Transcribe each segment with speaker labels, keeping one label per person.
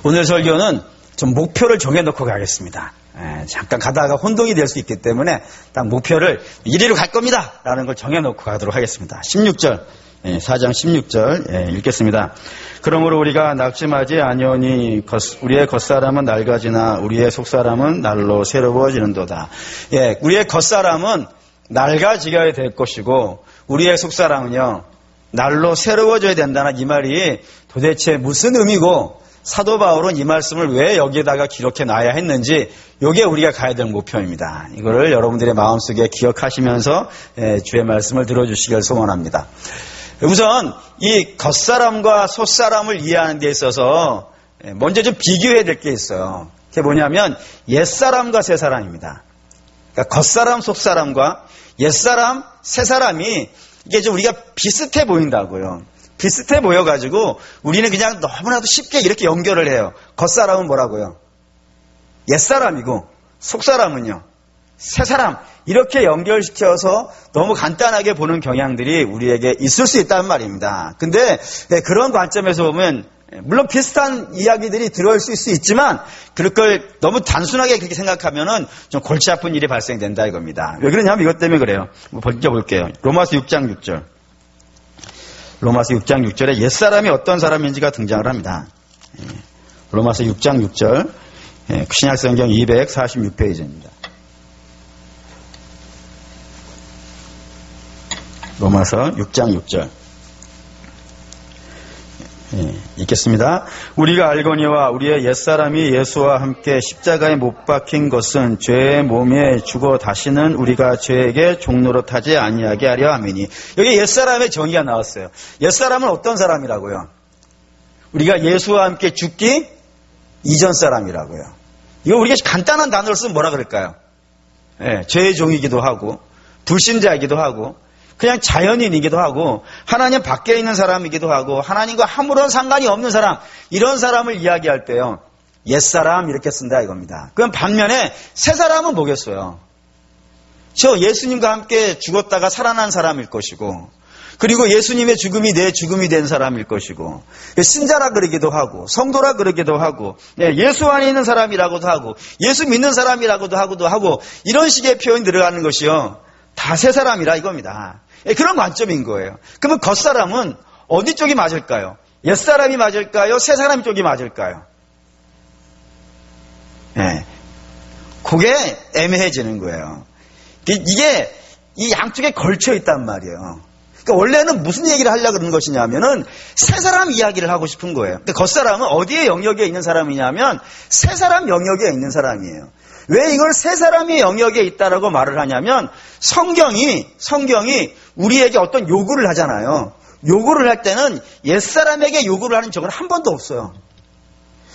Speaker 1: 오늘 설교는 좀 목표를 정해놓고 가겠습니다. 잠깐 가다가 혼동이 될 수 있기 때문에 딱 목표를 이리로 갈 겁니다 라는 걸 정해놓고 가도록 하겠습니다. 16절 4장 16절 읽겠습니다. 그러므로 우리가 낙심하지 아니오니 우리의 겉사람은 낡아지나 우리의 속사람은 날로 새로워지는도다. 우리의 겉사람은 낡아지게 될 것이고 우리의 속사람은요 날로 새로워져야 된다는 이 말이 도대체 무슨 의미고 사도 바울은 이 말씀을 왜 여기에다가 기록해 놔야 했는지 이게 우리가 가야 될 목표입니다. 이거를 여러분들의 마음속에 기억하시면서 주의 말씀을 들어주시길 소원합니다. 우선 이 겉사람과 속사람을 이해하는 데 있어서 먼저 좀 비교해야 될 게 있어요. 그게 뭐냐면 옛사람과 새사람입니다. 그러니까 겉사람, 속사람과 옛사람, 새사람이 이게 좀 우리가 비슷해 보인다고요. 비슷해 보여가지고 우리는 그냥 너무나도 쉽게 이렇게 연결을 해요. 겉사람은 뭐라고요? 옛사람이고 속사람은요 새사람, 이렇게 연결시켜서 너무 간단하게 보는 경향들이 우리에게 있을 수 있다는 말입니다. 근데 그런 관점에서 보면 물론 비슷한 이야기들이 들어올 수 있지만 그걸 너무 단순하게 그렇게 생각하면은 좀 골치 아픈 일이 발생된다 이겁니다. 왜 그러냐면 이것 때문에 그래요. 볼게요. 로마서 6장 6절. 로마서 6장 6절에 옛사람이 어떤 사람인지가 등장을 합니다. 로마서 6장 6절 신약성경 246페이지입니다. 로마서 6장 6절 읽겠습니다. 우리가 알거니와 우리의 옛사람이 예수와 함께 십자가에 못 박힌 것은 죄의 몸에 죽어 다시는 우리가 죄에게 종노릇하지 아니하게 하려 함이니. 여기 옛사람의 정의가 나왔어요. 옛사람은 어떤 사람이라고요? 우리가 예수와 함께 죽기 이전 사람이라고요. 이거 우리가 간단한 단어를 쓰면 뭐라 그럴까요? 죄의 종이기도 하고 불신자이기도 하고 그냥 자연인이기도 하고 하나님 밖에 있는 사람이기도 하고 하나님과 아무런 상관이 없는 사람, 이런 사람을 이야기할 때요 옛사람 이렇게 쓴다 이겁니다. 그럼 반면에 새사람은 뭐겠어요? 저 예수님과 함께 죽었다가 살아난 사람일 것이고 그리고 예수님의 죽음이 내 죽음이 된 사람일 것이고 신자라 그러기도 하고 성도라 그러기도 하고 예수 안에 있는 사람이라고도 하고 예수 믿는 사람이라고도 하고 이런 식의 표현이 들어가는 것이요 다 새사람이라 이겁니다. 그런 관점인 거예요. 그러면 겉사람은 어디 쪽이 맞을까요? 옛사람이 맞을까요? 새사람 쪽이 맞을까요? 그게 애매해지는 거예요. 이게 이 양쪽에 걸쳐 있단 말이에요. 그러니까 원래는 무슨 얘기를 하려고 그러는 것이냐면은 새사람 이야기를 하고 싶은 거예요. 그러니까 겉사람은 어디에 영역에 있는 사람이냐면 새사람 영역에 있는 사람이에요. 왜 이걸 새 사람의 영역에 있다라고 말을 하냐면 성경이 우리에게 어떤 요구를 하잖아요. 요구를 할 때는 옛사람에게 요구를 하는 적은 한 번도 없어요.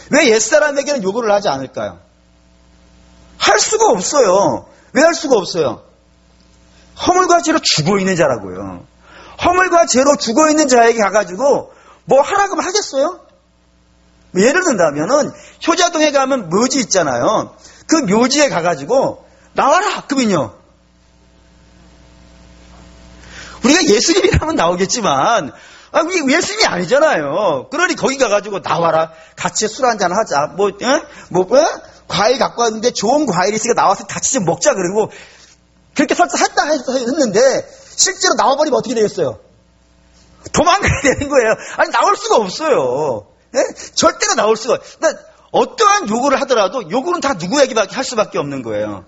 Speaker 1: 왜 옛사람에게는 요구를 하지 않을까요? 할 수가 없어요. 왜 할 수가 없어요? 허물과 죄로 죽어 있는 자라고요. 허물과 죄로 죽어 있는 자에게 가가지고 뭐 하라고 하겠어요? 예를 든다면은 효자동에 가면 묘지 있잖아요. 그 묘지에 가가지고 나와라 그러면요 우리가 예수님이라면 나오겠지만 우리 예수님이 아니잖아요. 그러니 거기 가가지고 나와라 같이 술 한잔 하자 과일 갖고 왔는데 좋은 과일이 있으니까 나와서 같이 좀 먹자 그러고 그렇게 설사 했는데 실제로 나와버리면 어떻게 되겠어요? 도망가야 되는 거예요. 아니 나올 수가 없어요. 절대로 나올 수가 그러니까 어떠한 요구를 하더라도 요구는 다 누구에게 할 수밖에 없는 거예요.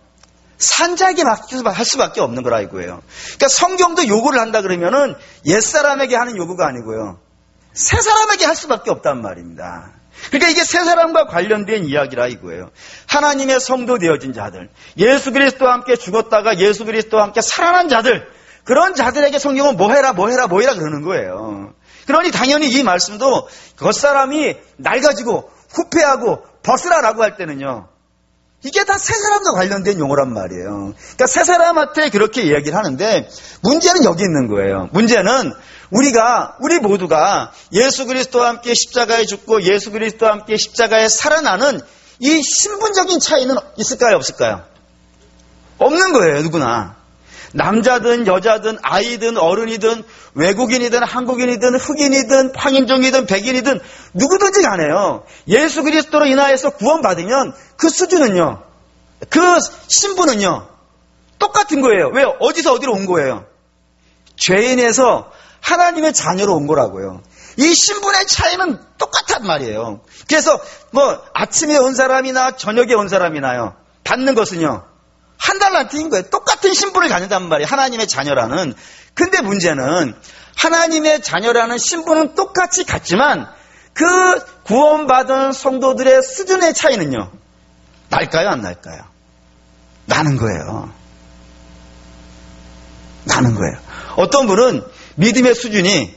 Speaker 1: 산자에게 할 수밖에 없는 거라 이거예요. 그러니까 성경도 요구를 한다 그러면은 옛사람에게 하는 요구가 아니고요. 새사람에게 할 수밖에 없단 말입니다. 그러니까 이게 새사람과 관련된 이야기라 이거예요. 하나님의 성도 되어진 자들, 예수 그리스도와 함께 죽었다가 예수 그리스도와 함께 살아난 자들, 그런 자들에게 성경은 뭐해라 그러는 거예요. 그러니 당연히 이 말씀도 겉사람이 낡아지고 후패하고 벗으라라고 할 때는요 이게 다 새 사람과 관련된 용어란 말이에요. 그러니까 새 사람한테 그렇게 이야기를 하는데 문제는 여기 있는 거예요. 문제는 우리 모두가 예수 그리스도와 함께 십자가에 죽고 예수 그리스도와 함께 십자가에 살아나는 이 신분적인 차이는 있을까요 없을까요? 없는 거예요 누구나. 남자든 여자든 아이든 어른이든 외국인이든 한국인이든 흑인이든 황인종이든 백인이든 누구든지 간에요. 예수 그리스도로 인하여서 구원받으면 그 수준은요, 그 신분은요 똑같은 거예요. 왜? 어디서 어디로 온 거예요? 죄인에서 하나님의 자녀로 온 거라고요. 이 신분의 차이는 똑같단 말이에요. 그래서 뭐 아침에 온 사람이나 저녁에 온 사람이나요, 받는 것은요 한 달란트인 거예요. 똑같은 신분을 가진단 말이에요. 하나님의 자녀라는. 근데 문제는 하나님의 자녀라는 신분은 똑같이 같지만 그 구원받은 성도들의 수준의 차이는요 날까요 안 날까요? 나는 거예요. 나는 거예요. 어떤 분은 믿음의 수준이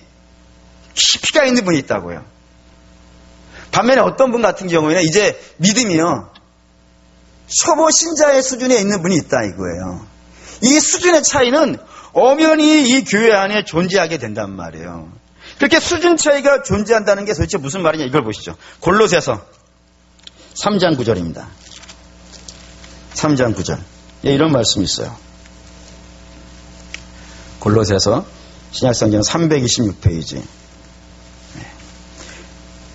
Speaker 1: 깊이가 있는 분이 있다고요. 반면에 어떤 분 같은 경우에는 이제 믿음이요 초보 신자의 수준에 있는 분이 있다 이거예요. 이 수준의 차이는 엄연히 이 교회 안에 존재하게 된단 말이에요. 그렇게 수준 차이가 존재한다는 게 도대체 무슨 말이냐, 이걸 보시죠. 골로새서 3장 9절입니다. 3장 9절. 예, 이런 말씀이 있어요. 골로새서 신약성경 326페이지.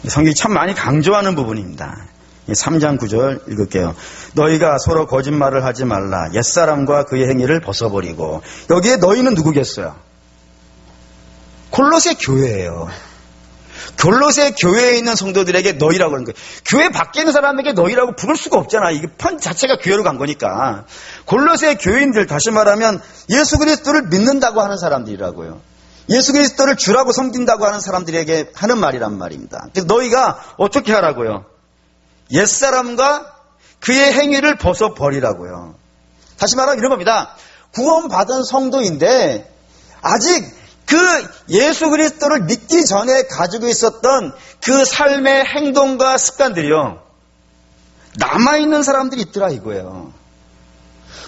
Speaker 1: 성경이 참 많이 강조하는 부분입니다. 3장 9절 읽을게요. 너희가 서로 거짓말을 하지 말라. 옛사람과 그의 행위를 벗어버리고. 여기에 너희는 누구겠어요? 골로새 교회예요. 골로새 교회에 있는 성도들에게 너희라고 하는 거예요. 교회 밖에 있는 사람에게 너희라고 부를 수가 없잖아. 이게 편 자체가 교회로 간 거니까. 골로새 교인들, 다시 말하면 예수 그리스도를 믿는다고 하는 사람들이라고요. 예수 그리스도를 주라고 섬긴다고 하는 사람들에게 하는 말이란 말입니다. 그래서 너희가 어떻게 하라고요? 옛사람과 그의 행위를 벗어버리라고요. 다시 말하면 이런 겁니다. 구원받은 성도인데 아직 그 예수 그리스도를 믿기 전에 가지고 있었던 그 삶의 행동과 습관들이요 남아있는 사람들이 있더라 이거예요.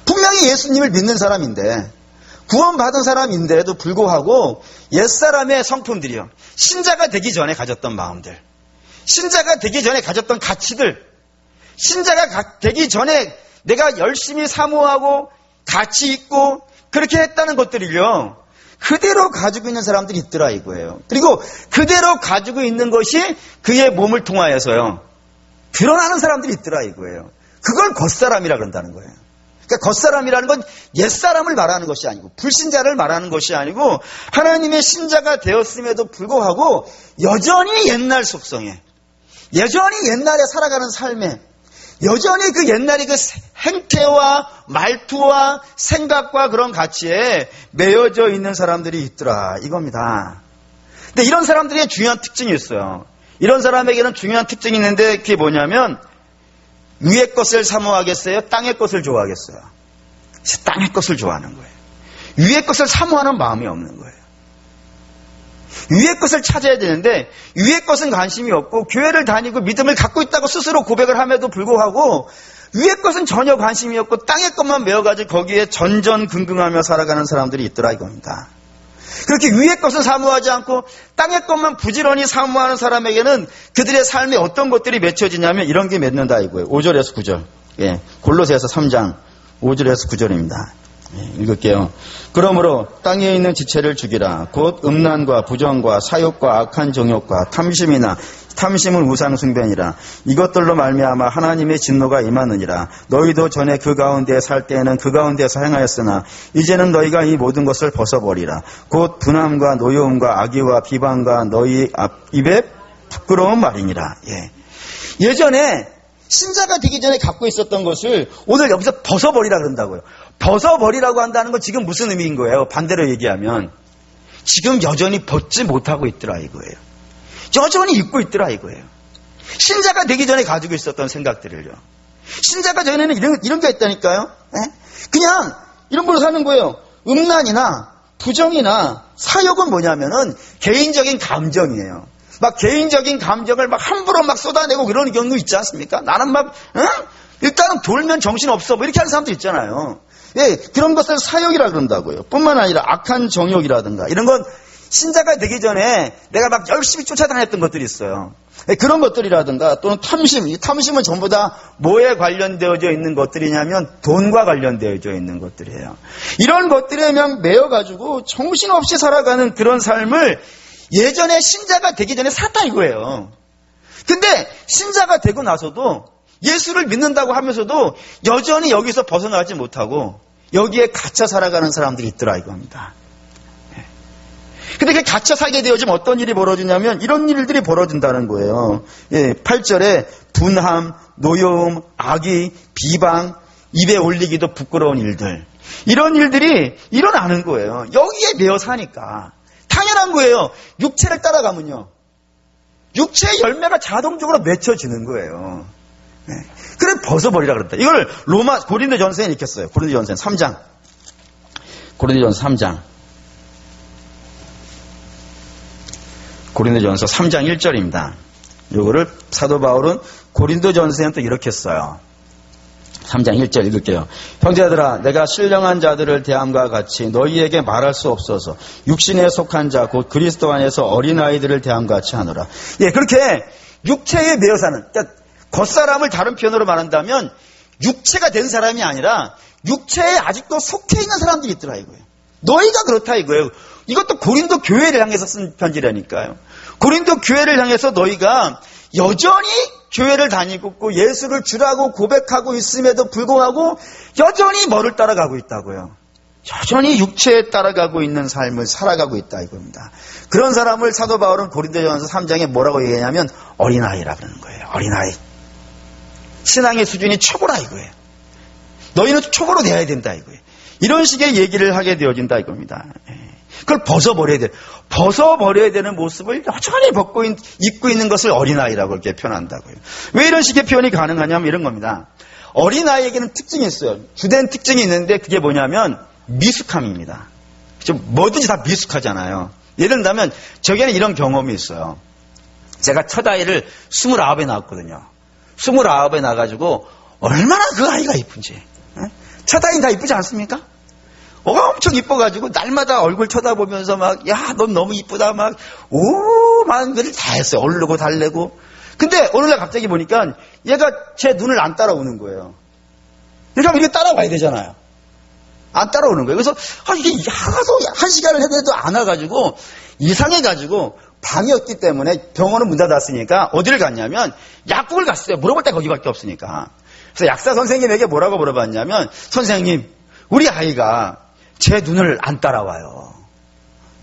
Speaker 1: 분명히 예수님을 믿는 사람인데, 구원받은 사람인데도 불구하고 옛사람의 성품들이요, 신자가 되기 전에 가졌던 마음들, 신자가 되기 전에 가졌던 가치들, 신자가 되기 전에 내가 열심히 사모하고 가치 있고 그렇게 했다는 것들을요 그대로 가지고 있는 사람들이 있더라 이거예요. 그리고 그대로 가지고 있는 것이 그의 몸을 통하여서요 드러나는 사람들이 있더라 이거예요. 그걸 겉사람이라 그런다는 거예요. 그러니까 겉사람이라는 건 옛사람을 말하는 것이 아니고, 불신자를 말하는 것이 아니고, 하나님의 신자가 되었음에도 불구하고 여전히 옛날 속성에, 여전히 옛날에 살아가는 삶에, 여전히 그 옛날의 그 행태와 말투와 생각과 그런 가치에 매여져 있는 사람들이 있더라 이겁니다. 근데 이런 사람들의 중요한 특징이 있어요. 이런 사람에게는 중요한 특징이 있는데 그게 뭐냐면, 위의 것을 사모하겠어요? 땅의 것을 좋아하겠어요? 땅의 것을 좋아하는 거예요. 위의 것을 사모하는 마음이 없는 거예요. 위의 것을 찾아야 되는데 위의 것은 관심이 없고, 교회를 다니고 믿음을 갖고 있다고 스스로 고백을 함에도 불구하고 위의 것은 전혀 관심이 없고 땅의 것만 메어가지고 거기에 전전긍긍하며 살아가는 사람들이 있더라 이겁니다. 그렇게 위의 것은 사모하지 않고 땅의 것만 부지런히 사모하는 사람에게는 그들의 삶에 어떤 것들이 맺혀지냐면 이런 게 맺는다 이거예요. 5절에서 9절. 예, 골로새서 3장 5절에서 9절입니다. 예, 읽을게요. 그러므로 땅에 있는 지체를 죽이라. 곧 음란과 부정과 사욕과 악한 정욕과 탐심은 우상숭배니라. 이것들로 말미암아 하나님의 진노가 임하느니라. 너희도 전에 그 가운데 살 때에는 그 가운데서 행하였으나 이제는 너희가 이 모든 것을 벗어버리라. 곧 분함과 노여움과 악의와 비방과 너희 입에 부끄러운 말이니라. 예. 예전에 신자가 되기 전에 갖고 있었던 것을 오늘 여기서 벗어버리라 그런다고요. 벗어버리라고 한다는 건 지금 무슨 의미인 거예요? 반대로 얘기하면 지금 여전히 벗지 못하고 있더라 이거예요. 여전히 입고 있더라 이거예요. 신자가 되기 전에 가지고 있었던 생각들을요. 신자가 전에는 이런 게 있다니까요. 네? 그냥 이런 걸로 사는 거예요. 음란이나 부정이나 사욕은 뭐냐면은 개인적인 감정이에요. 막 개인적인 감정을 막 함부로 막 쏟아내고 그러는 경우 있지 않습니까? 나는 막 일단은 돌면 정신 없어 뭐 이렇게 하는 사람도 있잖아요. 예, 그런 것을 사욕이라 그런다고요. 뿐만 아니라 악한 정욕이라든가 이런 건 신자가 되기 전에 내가 막 열심히 쫓아다녔던 것들이 있어요. 그런 것들이라든가 또는 탐심, 이 탐심은 전부 다 뭐에 관련되어져 있는 것들이냐면 돈과 관련되어져 있는 것들이에요. 이런 것들에 그냥 매여가지고 정신없이 살아가는 그런 삶을 예전에 신자가 되기 전에 살았다 이거예요. 근데 신자가 되고 나서도 예수를 믿는다고 하면서도 여전히 여기서 벗어나지 못하고 여기에 갇혀 살아가는 사람들이 있더라 이겁니다. 근데 그 갇혀 살게 되어지면 어떤 일이 벌어지냐면 이런 일들이 벌어진다는 거예요. 8절에 분함, 노여움, 악의, 비방, 입에 올리기도 부끄러운 일들. 이런 일들이 일어나는 거예요. 여기에 매여 사니까. 당연한 거예요. 육체를 따라가면요. 육체의 열매가 자동적으로 맺혀지는 거예요. 그래 벗어버리라 그랬다. 이걸 고린도전서에 이렇게 써요. 고린도전서 3장. 고린도전서 3장. 고린도전서 3장 1절입니다. 이거를 사도 바울은 고린도전서에는 또 이렇게 써요. 3장 1절 읽을게요. 형제들아 내가 신령한 자들을 대함과 같이 너희에게 말할 수 없어서 육신에 속한 자 곧 그리스도 안에서 어린아이들을 대함과 같이 하노라. 예, 그렇게 육체에 매여 사는, 그러니까 겉사람을 다른 표현으로 말한다면 육체가 된 사람이 아니라 육체에 아직도 속해 있는 사람들이 있더라 이거예요. 너희가 그렇다 이거예요. 이것도 고린도 교회를 향해서 쓴 편지라니까요. 고린도 교회를 향해서 너희가 여전히 교회를 다니고 있고 예수를 주라고 고백하고 있음에도 불구하고 여전히 뭐를 따라가고 있다고요. 여전히 육체에 따라가고 있는 삶을 살아가고 있다 이겁니다. 그런 사람을 사도 바울은 고린도전서 3장에 뭐라고 얘기하냐면 어린아이라 그러는 거예요. 어린아이. 신앙의 수준이 초보라 이거예요. 너희는 초보로 돼야 된다 이거예요. 이런 식의 얘기를 하게 되어진다 이겁니다. 그걸 벗어버려야 돼. 벗어버려야 되는 모습을 여전히 입고 있는 것을 어린아이라고 이렇게 표현한다고요. 왜 이런 식의 표현이 가능하냐면 이런 겁니다. 어린아이에게는 특징이 있어요. 주된 특징이 있는데 그게 뭐냐면 미숙함입니다. 뭐든지 다 미숙하잖아요. 예를 들면 저에게는 이런 경험이 있어요. 제가 첫 아이를 29에 낳았거든요. 29에 낳아가지고 얼마나 그 아이가 이쁜지. 첫 아이는 다 이쁘지 않습니까? 엄청 이뻐가지고 날마다 얼굴 쳐다보면서 막 야 넌 너무 이쁘다 막 오만 글을 다 했어요. 얼르고 달래고. 근데 어느 날 갑자기 보니까 얘가 제 눈을 안 따라오는 거예요. 그러니까 이렇게 따라와야 되잖아요. 안 따라오는 거예요. 그래서 이게 하도 1시간을 해도 안 와가지고 이상해가지고 방이었기 때문에 병원은 문 닫았으니까 어디를 갔냐면 약국을 갔어요. 물어볼 때 거기밖에 없으니까. 그래서 약사 선생님에게 뭐라고 물어봤냐면 선생님 우리 아이가 제 눈을 안 따라와요.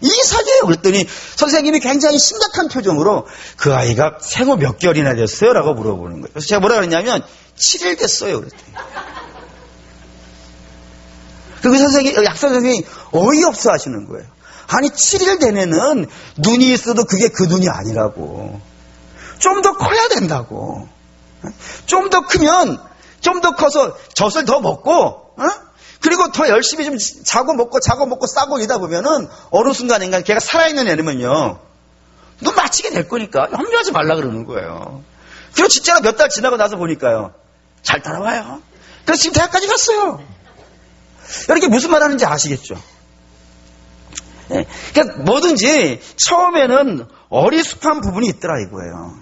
Speaker 1: 이상해요. 그랬더니 선생님이 굉장히 심각한 표정으로 그 아이가 생후 몇 개월이나 됐어요? 라고 물어보는 거예요. 그래서 제가 뭐라 그랬냐면 7일 됐어요. 그랬더니. 그 약사 선생님이 어이없어 하시는 거예요. 아니 7일 된 애는 눈이 있어도 그게 그 눈이 아니라고. 좀 더 커야 된다고. 좀 더 크면 좀 더 커서 젖을 더 먹고 그리고 더 열심히 좀 자고 먹고 싸고 이러다 보면은 어느 순간인가 걔가 살아있는 애면요 눈 맞히게 될 거니까 염려하지 말라 그러는 거예요. 그리고 진짜로 몇 달 지나고 나서 보니까요 잘 따라와요. 그래서 지금 대학까지 갔어요. 이렇게 무슨 말 하는지 아시겠죠? 네. 그러니까 뭐든지 처음에는 어리숙한 부분이 있더라 이거예요.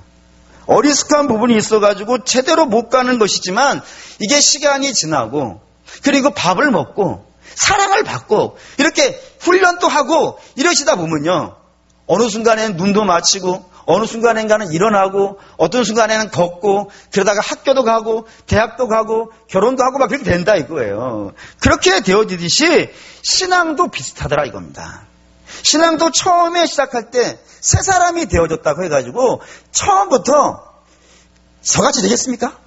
Speaker 1: 어리숙한 부분이 있어가지고 제대로 못 가는 것이지만 이게 시간이 지나고 그리고 밥을 먹고 사랑을 받고 이렇게 훈련도 하고 이러시다 보면요 어느 순간에는 눈도 맞추고 어느 순간에는 일어나고 어떤 순간에는 걷고 그러다가 학교도 가고 대학도 가고 결혼도 하고 막 그렇게 된다 이거예요. 그렇게 되어지듯이 신앙도 비슷하더라 이겁니다. 신앙도 처음에 시작할 때 새 사람이 되어졌다고 해가지고 처음부터 저같이 되겠습니까?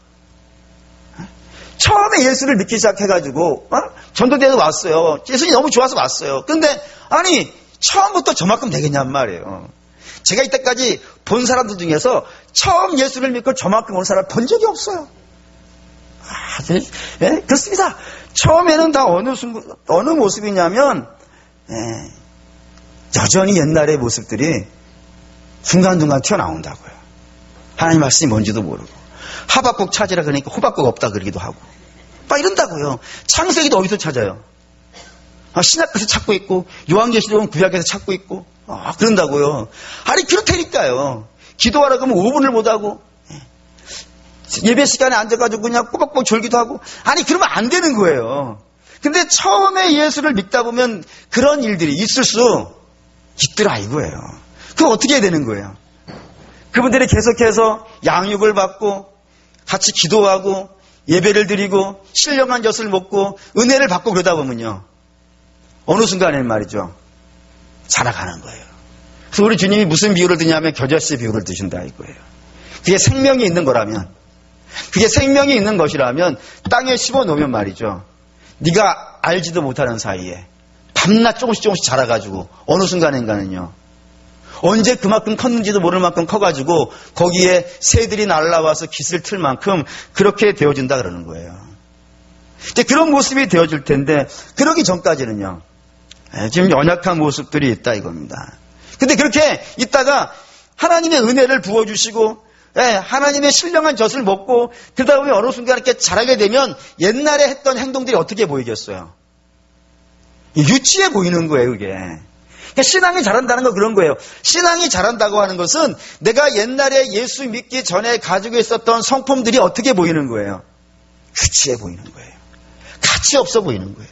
Speaker 1: 처음에 예수를 믿기 시작해가지고 전도대회도 왔어요. 예수님이 너무 좋아서 왔어요. 근데 아니 처음부터 저만큼 되겠냔 말이에요. 제가 이때까지 본 사람들 중에서 처음 예수를 믿고 저만큼 온 사람을 본 적이 없어요. 네, 그렇습니다. 처음에는 다 어느 모습이냐면 여전히 옛날의 모습들이 중간중간 튀어나온다고요. 하나님 말씀이 뭔지도 모르고 하박국 찾으라 그러니까 호박국 없다 그러기도 하고 막 이런다고요. 창세기도 어디서 찾아요? 신약에서 찾고 있고 요한계시록은 구약에서 찾고 있고 그런다고요. 아니 그렇다니까요. 기도하라 그러면 5분을 못하고 예배 시간에 앉아가지고 그냥 꼬박꼬박 졸기도 하고 아니 그러면 안 되는 거예요. 근데 처음에 예수를 믿다 보면 그런 일들이 있을 수 있더라 이거예요. 그럼 어떻게 해야 되는 거예요? 그분들이 계속해서 양육을 받고 같이 기도하고 예배를 드리고 신령한 젖을 먹고 은혜를 받고 그러다 보면요. 어느 순간에는 말이죠. 자라가는 거예요. 그래서 우리 주님이 무슨 비유를 드냐면 겨자씨 비유를 드신다 이거예요. 그게 생명이 있는 거라면 그게 생명이 있는 것이라면 땅에 심어놓으면 말이죠. 네가 알지도 못하는 사이에 밤낮 조금씩 자라가지고 어느 순간인가는요. 언제 그만큼 컸는지도 모를 만큼 커가지고 거기에 새들이 날아와서 깃을 틀 만큼 그렇게 되어진다 그러는 거예요. 근데 그런 모습이 되어질 텐데 그러기 전까지는요. 지금 연약한 모습들이 있다 이겁니다. 근데 그렇게 있다가 하나님의 은혜를 부어주시고 하나님의 신령한 젖을 먹고 그러다 보면 어느 순간 이렇게 자라게 되면 옛날에 했던 행동들이 어떻게 보이겠어요? 유치해 보이는 거예요 그게. 신앙이 자란다는 건 그런 거예요. 신앙이 자란다고 하는 것은 내가 옛날에 예수 믿기 전에 가지고 있었던 성품들이 어떻게 보이는 거예요? 유치해 보이는 거예요. 가치 없어 보이는 거예요.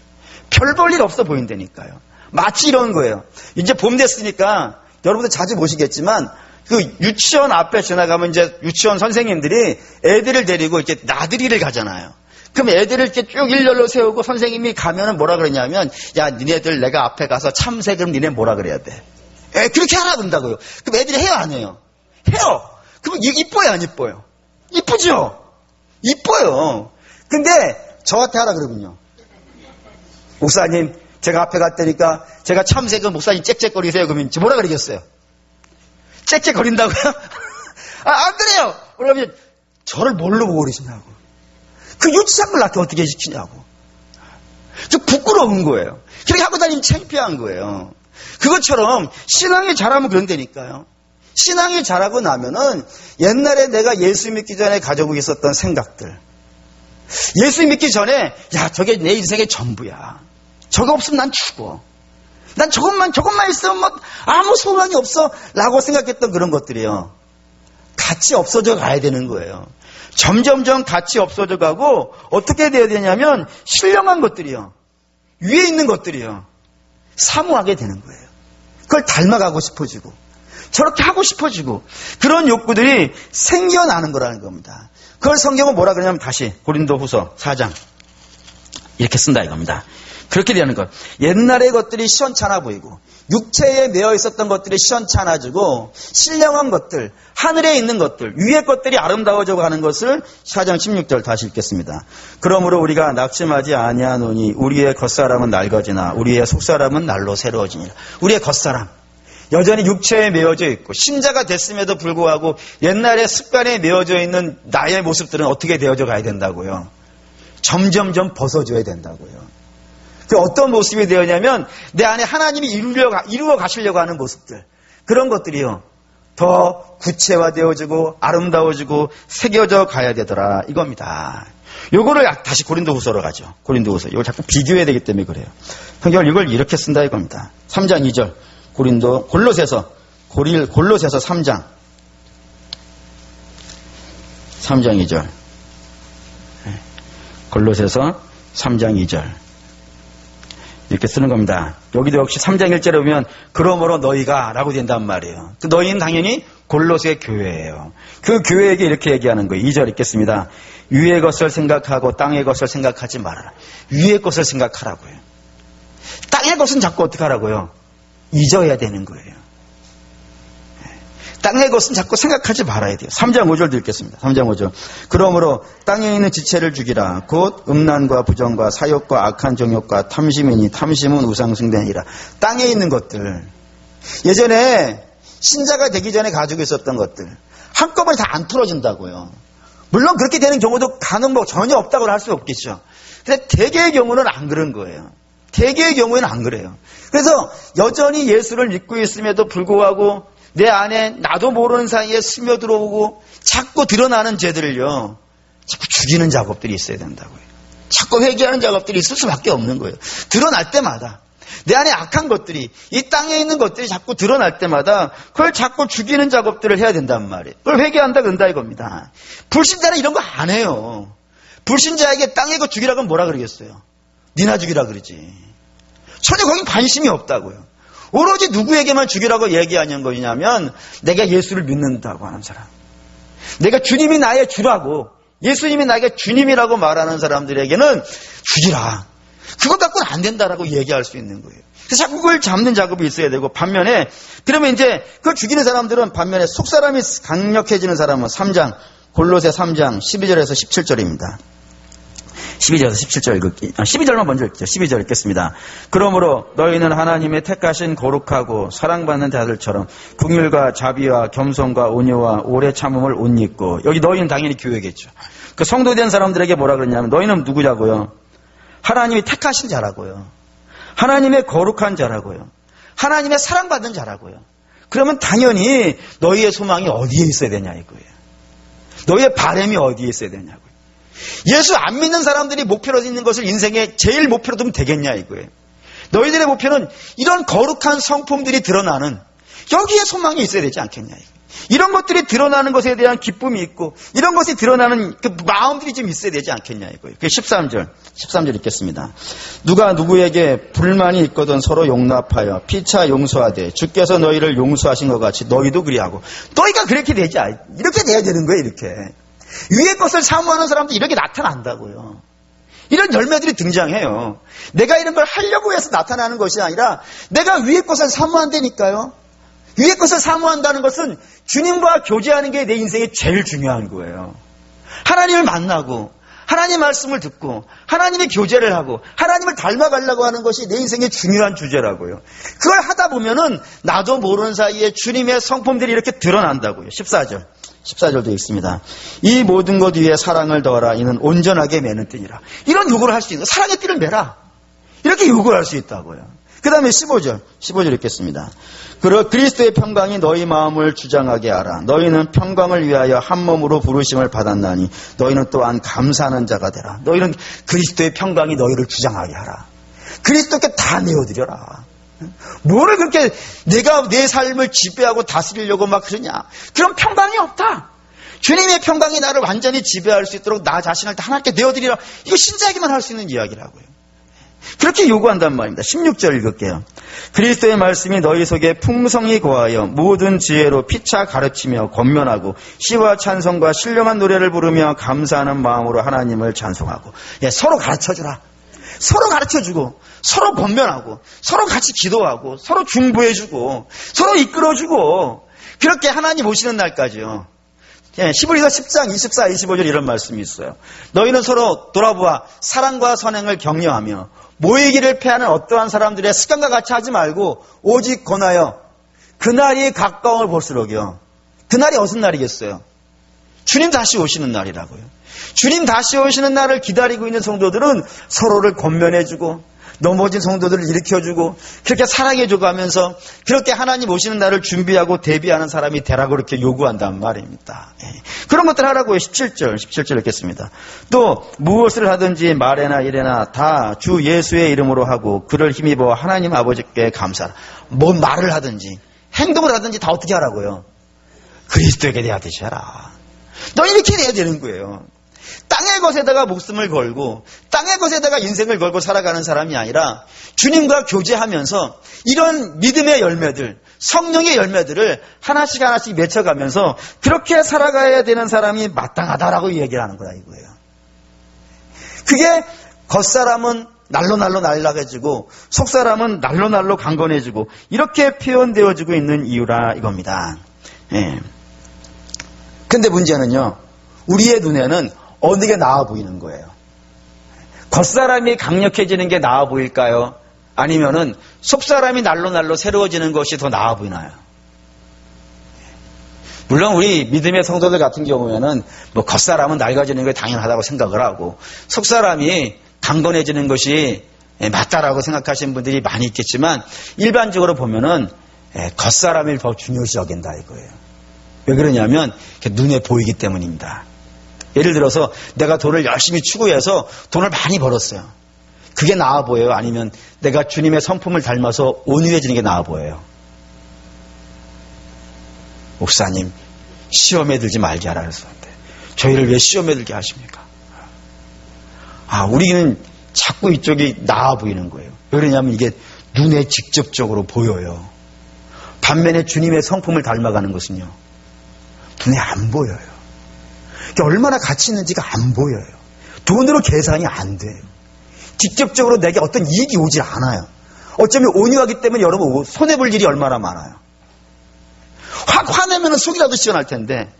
Speaker 1: 별 볼 일 없어 보인다니까요. 마치 이런 거예요. 이제 봄 됐으니까 여러분들 자주 보시겠지만 그 유치원 앞에 지나가면 이제 유치원 선생님들이 애들을 데리고 이렇게 나들이를 가잖아요. 그럼 애들을 이렇게 쭉 일렬로 세우고 선생님이 가면은 뭐라 그러냐면 야 니네들 내가 앞에 가서 참새 그럼 니네 뭐라 그래야 돼? 그렇게 하라 그런다고요. 그럼 애들이 해요 안 해요? 해요. 그럼 이뻐요 안 이뻐요? 이쁘죠? 이뻐요. 근데 저한테 하라 그러군요. 목사님 제가 앞에 갔다니까 제가 참새 그 목사님 짹짹거리세요 그러면 뭐라 그러겠어요? 짹짹거린다고요? 안 그래요. 그러면 저를 뭘로 보고 그러시냐고. 그 유치한 걸 나한테 어떻게 시키냐고. 저 부끄러운 거예요. 그렇게 하고 다니면 창피한 거예요. 그것처럼 신앙이 자라면 그런다니까요. 신앙이 자라고 나면은 옛날에 내가 예수 믿기 전에 가지고 있었던 생각들. 예수 믿기 전에 야 저게 내 인생의 전부야. 저거 없으면 난 죽어. 난 저것만 있으면 뭐 아무 소망이 없어 라고 생각했던 그런 것들이요. 같이 없어져 가야 되는 거예요. 점점점 같이 없어져 가고 어떻게 돼야 되냐면 신령한 것들이요. 위에 있는 것들이요. 사모하게 되는 거예요. 그걸 닮아가고 싶어지고 저렇게 하고 싶어지고 그런 욕구들이 생겨나는 거라는 겁니다. 그걸 성경은 뭐라 그러냐면 다시 고린도후서 4장 이렇게 쓴다 이겁니다. 그렇게 되는 것. 옛날의 것들이 시원찮아 보이고 육체에 매어 있었던 것들이 시원찮아지고 신령한 것들, 하늘에 있는 것들, 위의 것들이 아름다워져 가는 것을 4장 16절 다시 읽겠습니다. 그러므로 우리가 낙심하지 아니하노니 우리의 겉사람은 낡아지나 우리의 속사람은 날로 새로워지니라. 우리의 겉사람 여전히 육체에 매어져 있고 신자가 됐음에도 불구하고 옛날에 습관에 매어져 있는 나의 모습들은 어떻게 되어져 가야 된다고요? 점점점 벗어져야 된다고요. 그 어떤 모습이 되었냐면 내 안에 하나님이 이루어 가시려고 하는 모습들 그런 것들이요 더 구체화되어지고 아름다워지고 새겨져 가야 되더라 이겁니다. 요거를 다시 고린도후서로 가죠. 고린도후서 이걸 자꾸 비교해야 되기 때문에 그래요. 성경을 이걸 이렇게 쓴다 이겁니다. 3장 2절 골로새서 3장 2절 골로새서 3장 2절 이렇게 쓰는 겁니다. 여기도 역시 3장 1절에 보면 그러므로 너희가 라고 된단 말이에요. 그 너희는 당연히 골로새 교회예요. 그 교회에게 이렇게 얘기하는 거예요. 2절 읽겠습니다. 위의 것을 생각하고 땅의 것을 생각하지 말아라. 위의 것을 생각하라고요. 땅의 것은 자꾸 어떻게 하라고요? 잊어야 되는 거예요. 땅의 것은 자꾸 생각하지 말아야 돼요. 3장 5절도 읽겠습니다. 3장 5절. 그러므로 땅에 있는 지체를 죽이라. 곧 음란과 부정과 사욕과 악한 정욕과 탐심이니 탐심은 우상숭배니라. 땅에 있는 것들. 예전에 신자가 되기 전에 가지고 있었던 것들. 한꺼번에 다 안 풀어진다고요. 물론 그렇게 되는 경우도 가능 전혀 없다고 할 수 없겠죠. 근데 대개의 경우는 안 그런 거예요. 대개의 경우에는 안 그래요. 그래서 여전히 예수를 믿고 있음에도 불구하고 내 안에 나도 모르는 사이에 스며들어오고 자꾸 드러나는 죄들을요. 자꾸 죽이는 작업들이 있어야 된다고요. 자꾸 회개하는 작업들이 있을 수밖에 없는 거예요. 드러날 때마다 내 안에 악한 것들이, 이 땅에 있는 것들이 자꾸 드러날 때마다 그걸 자꾸 죽이는 작업들을 해야 된단 말이에요. 그걸 회개한다 그런다 이겁니다. 불신자는 이런 거 안 해요. 불신자에게 땅에 거 죽이라고 하면 뭐라 그러겠어요? 니나 죽이라 그러지. 전혀 거기 관심이 없다고요. 오로지 누구에게만 죽이라고 얘기하는 거냐면 내가 예수를 믿는다고 하는 사람, 내가 주님이 나의 주라고, 예수님이 나에게 주님이라고 말하는 사람들에게는 죽이라. 그것 갖고는 안 된다라고 얘기할 수 있는 거예요. 그래서 자꾸 그걸 잡는 작업이 있어야 되고, 반면에 그러면 이제 그걸 죽이는 사람들은 반면에 속사람이 강력해지는 사람은 3장 골로새 3장 12절에서 17절입니다. 12절에서 17절 12절만 먼저 읽죠. 12절 읽겠습니다. 그러므로 너희는 하나님의 택하신 거룩하고 사랑받는 자들처럼 긍휼과 자비와 겸손과 온유와 오래 참음을 옷 입고, 여기 너희는 당연히 교회겠죠. 그 성도된 사람들에게 뭐라 그랬냐면 너희는 누구냐고요? 하나님이 택하신 자라고요. 하나님의 거룩한 자라고요. 하나님의 사랑받는 자라고요. 그러면 당연히 너희의 소망이 어디에 있어야 되냐 이거예요. 너희의 바람이 어디에 있어야 되냐고요. 예수 안 믿는 사람들이 목표로 있는 것을 인생의 제일 목표로 두면 되겠냐 이거예요. 너희들의 목표는 이런 거룩한 성품들이 드러나는, 여기에 소망이 있어야 되지 않겠냐 이거예요. 이런 것들이 드러나는 것에 대한 기쁨이 있고 이런 것이 드러나는 그 마음들이 좀 있어야 되지 않겠냐 이거예요. 13절 읽겠습니다. 누가 누구에게 불만이 있거든 서로 용납하여 피차 용서하되 주께서 너희를 용서하신 것 같이 너희도 그리하고. 너희가 그렇게 되지, 이렇게 돼야 되는 거예요. 이렇게 위의 것을 사모하는 사람도 이렇게 나타난다고요. 이런 열매들이 등장해요. 내가 이런 걸 하려고 해서 나타나는 것이 아니라 내가 위의 것을 사모한다니까요. 위의 것을 사모한다는 것은 주님과 교제하는 게 내 인생에 제일 중요한 거예요. 하나님을 만나고 하나님 말씀을 듣고 하나님의 교제를 하고 하나님을 닮아가려고 하는 것이 내 인생의 중요한 주제라고요. 그걸 하다 보면은 나도 모르는 사이에 주님의 성품들이 이렇게 드러난다고요. 14절도 있습니다. 이 모든 것 위에 사랑을 더하라. 이는 온전하게 매는 띠니라. 이런 요구를 할 수 있는, 사랑의 띠를 매라. 이렇게 요구를 할 수 있다고요. 그 다음에 15절 읽겠습니다. 그리스도의 평강이 너희 마음을 주장하게 하라. 너희는 평강을 위하여 한 몸으로 부르심을 받았나니 너희는 또한 감사하는 자가 되라. 너희는 그리스도의 평강이 너희를 주장하게 하라. 그리스도께 다 내어드려라. 뭐를 그렇게 내가 내 삶을 지배하고 다스리려고 막 그러냐. 그런 평강이 없다. 주님의 평강이 나를 완전히 지배할 수 있도록 나 자신을 다 하나님께 내어드리라. 이거 신자에게만 할 수 있는 이야기라고요. 그렇게 요구한단 말입니다. 16절 읽을게요. 그리스도의 말씀이 너희 속에 풍성히 거하여 모든 지혜로 피차 가르치며 권면하고 시와 찬송과 신령한 노래를 부르며 감사하는 마음으로 하나님을 찬송하고. 서로 가르쳐주라. 서로 가르쳐주고 서로 권면하고 서로 같이 기도하고 서로 중보해주고 서로 이끌어주고, 그렇게 하나님 오시는 날까지요. 히브리서 10장 24, 25절 이런 말씀이 있어요. 너희는 서로 돌아보아 사랑과 선행을 격려하며 모이기를 패하는 어떠한 사람들의 습관과 같이 하지 말고 오직 권하여 그날이 가까움을 볼수록이요. 그날이 무슨 날이겠어요? 주님 다시 오시는 날이라고요. 주님 다시 오시는 날을 기다리고 있는 성도들은 서로를 권면해주고 넘어진 성도들을 일으켜주고 그렇게 사랑해주고 하면서 그렇게 하나님 오시는 날을 준비하고 대비하는 사람이 되라고 그렇게 요구한단 말입니다. 그런 것들 하라고요. 17절 읽겠습니다. 또 무엇을 하든지 말에나 일에나 다 주 예수의 이름으로 하고 그를 힘입어 하나님 아버지께 감사하라. 뭔 말을 하든지 행동을 하든지 다 어떻게 하라고요? 그리스도에게 대하듯이 하라. 너 이렇게 돼야 되는 거예요. 땅의 것에다가 목숨을 걸고 땅의 것에다가 인생을 걸고 살아가는 사람이 아니라 주님과 교제하면서 이런 믿음의 열매들, 성령의 열매들을 하나씩 하나씩 맺혀가면서 그렇게 살아가야 되는 사람이 마땅하다라고 얘기를 하는 거다 이거예요. 그게 겉사람은 날로 날라가지고 속사람은 날로 강건해지고 이렇게 표현되어지고 있는 이유라 이겁니다. 근데 문제는요, 우리의 눈에는 어느 게 나아 보이는 거예요? 겉사람이 강력해지는 게 나아 보일까요? 아니면은 속사람이 날로 새로워지는 것이 더 나아 보이나요? 물론 우리 믿음의 성도들 같은 경우에는 뭐 겉사람은 낡아지는 게 당연하다고 생각을 하고 속사람이 강건해지는 것이 맞다라고 생각하시는 분들이 많이 있겠지만 일반적으로 보면은 겉사람을 더 중요시 여긴다 이거예요. 왜 그러냐면 눈에 보이기 때문입니다. 예를 들어서 내가 돈을 열심히 추구해서 돈을 많이 벌었어요. 그게 나아 보여요? 아니면 내가 주님의 성품을 닮아서 온유해지는 게 나아 보여요? 목사님, 시험에 들지 말게 하라 그랬었는데 저희를 왜 시험에 들게 하십니까? 우리는 자꾸 이쪽이 나아 보이는 거예요. 왜 그러냐면 이게 눈에 직접적으로 보여요. 반면에 주님의 성품을 닮아가는 것은요, 눈에 안 보여요. 얼마나 가치 있는지가 안 보여요. 돈으로 계산이 안 돼요. 직접적으로 내게 어떤 이익이 오질 않아요. 어쩌면 온유하기 때문에 여러분 손해볼 일이 얼마나 많아요. 확 화내면 속이라도 시원할 텐데